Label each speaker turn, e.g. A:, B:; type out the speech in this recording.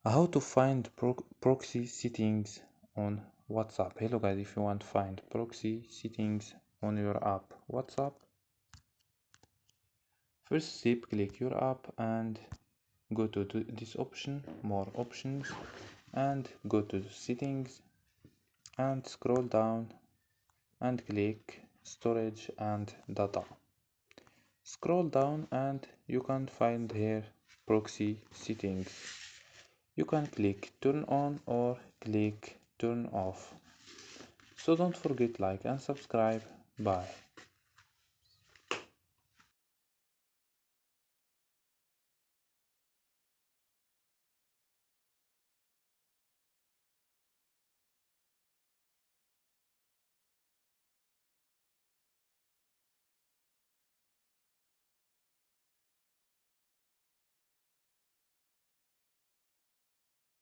A: How to find proxy settings on WhatsApp. Hello guys, if you want to find proxy settings on your app WhatsApp, first step, click your app and go to this option, more options, and go to settings and scroll down and click storage and data. Scroll down and you can find here proxy settings. You can click turn on or click turn off. So don't forget like and subscribe. Bye.